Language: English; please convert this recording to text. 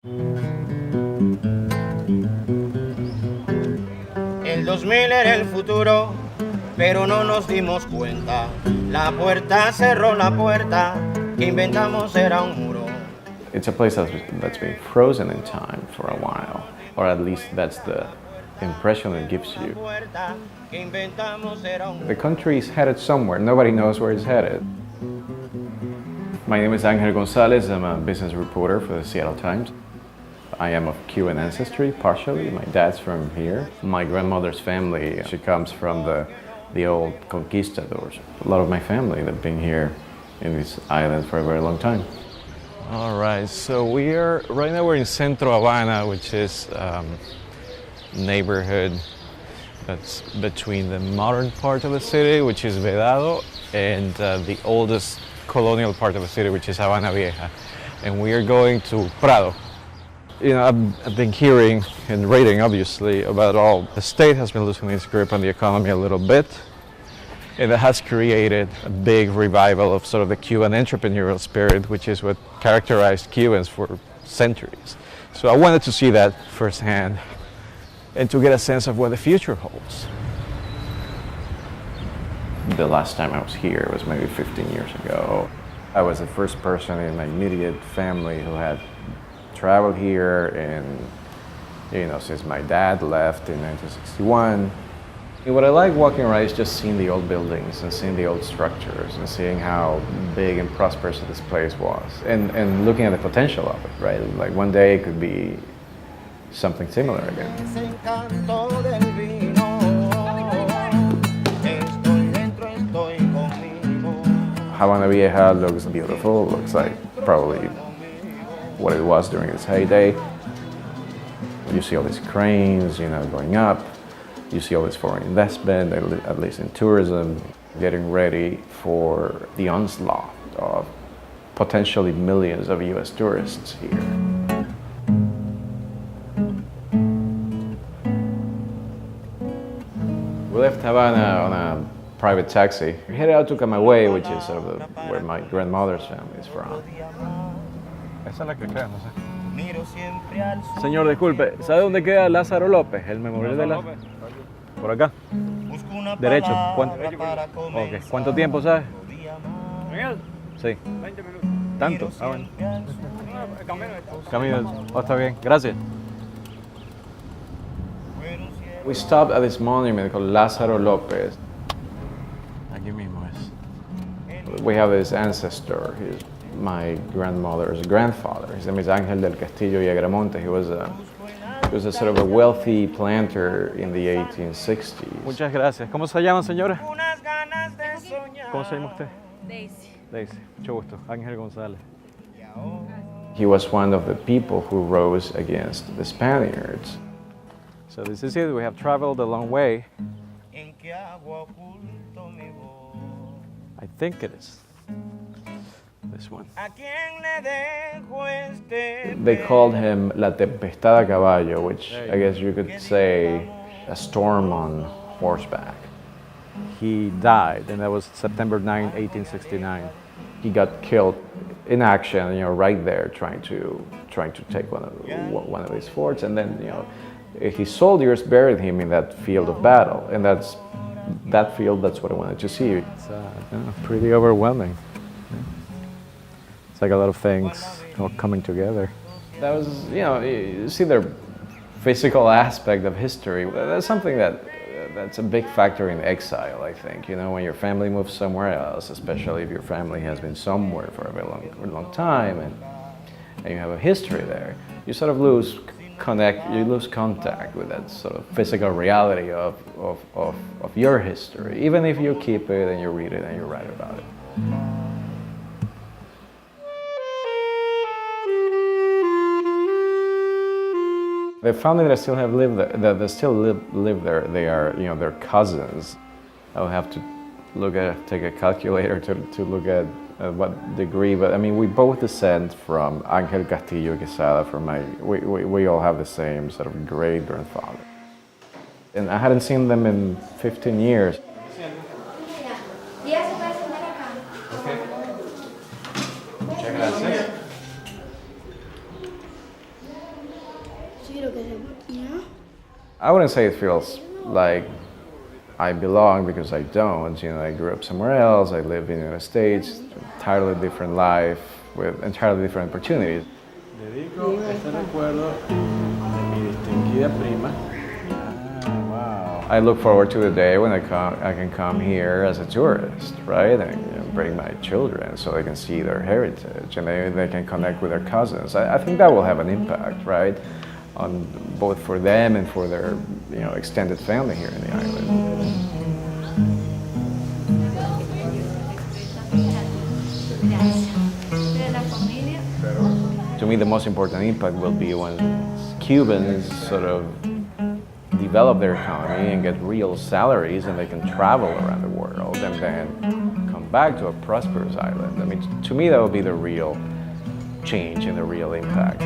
El 2000 era el futuro, pero no nos dimos cuenta. La puerta cerró la puerta, que inventamos era un muro. It's a place that's been frozen in time for a while, or at least that's the impression it gives you. The country is headed somewhere, nobody knows where it's headed. My name is Ángel González, I'm a business reporter for the Seattle Times. I am of Cuban ancestry, partially. My dad's from here. My grandmother's family, she comes from the old conquistadors. A lot of my family have been here in this island for a very long time. All right, so right now we're in Centro Habana, which is neighborhood that's between the modern part of the city, which is Vedado, and the oldest colonial part of the city, which is Habana Vieja. And we are going to Prado. You know, I've been hearing and reading, obviously, about all the state has been losing its grip on the economy a little bit, and that has created a big revival of sort of the Cuban entrepreneurial spirit, which is what characterized Cubans for centuries. So I wanted to see that firsthand and to get a sense of what the future holds. The last time I was here was maybe 15 years ago. I was the first person in my immediate family who had traveled here, and since my dad left in 1961. And what I like walking around is just seeing the old buildings and seeing the old structures and seeing how big and prosperous this place was, and looking at the potential of it, right? Like one day it could be something similar again. Habana Vieja looks beautiful, looks like probably what it was during its heyday. You see all these cranes, going up. You see all this foreign investment, at least in tourism, getting ready for the onslaught of potentially millions of US tourists here. We left Havana on a private taxi. We headed out to Camagüey, which is sort of where my grandmother's family is from. Esa es la que queda, no sé. Señor, disculpe, ¿sabe dónde queda Lázaro López, el memorial de la... Por acá. Derecho. ¿Cuánto tiempo, sabes? Sí. 20 minutos. ¿Tanto? Ah, bueno. Camino. Oh, está bien. Gracias. We stopped at this monument called Lázaro López. Aquí mismo es. We have this ancestor. He's my grandmother's grandfather. His name is Ángel del Castillo y Agramonte. He was a sort of a wealthy planter in the 1860s. Muchas gracias. ¿Cómo se llama, señora? ¿Cómo se llama usted? Daisy. Daisy. Mucho gusto. Ángel González. He was one of the people who rose against the Spaniards. So this is it. We have traveled a long way. I think it is this one. They called him La Tempestad a Caballo, which I guess you could say a storm on horseback. He died, and that was September 9, 1869. He got killed in action, right there, trying to take one of his forts, and then his soldiers buried him in that field of battle, and that's what I wanted to see. It's pretty overwhelming. It's like a lot of things all coming together. That was, you see the physical aspect of history. That's something that's a big factor in exile, I think. When your family moves somewhere else, especially if your family has been somewhere for a very long time, and you have a history there, you sort of lose contact with that sort of physical reality of your history, even if you keep it and you read it and you write about it. The family that still have lived there, that still live there, they are, their cousins. I'll have to take a calculator to look at what degree, but I mean, we both descend from Ángel Castillo Quesada. We all have the same sort of great grandfather. And I hadn't seen them in 15 years. I wouldn't say it feels like I belong because I don't. You know, I grew up somewhere else. I live in the United States, entirely different life with entirely different opportunities. Dedico este recuerdo de mi distinguida prima. Wow. I look forward to the day when I can come here as a tourist, right? And bring my children so they can see their heritage and they can connect with their cousins. I think that will have an impact, right? On both for them and for their extended family here in the island. To me, the most important impact will be when Cubans sort of develop their economy and get real salaries and they can travel around the world and then come back to a prosperous island. I mean, to me, that will be the real change and the real impact.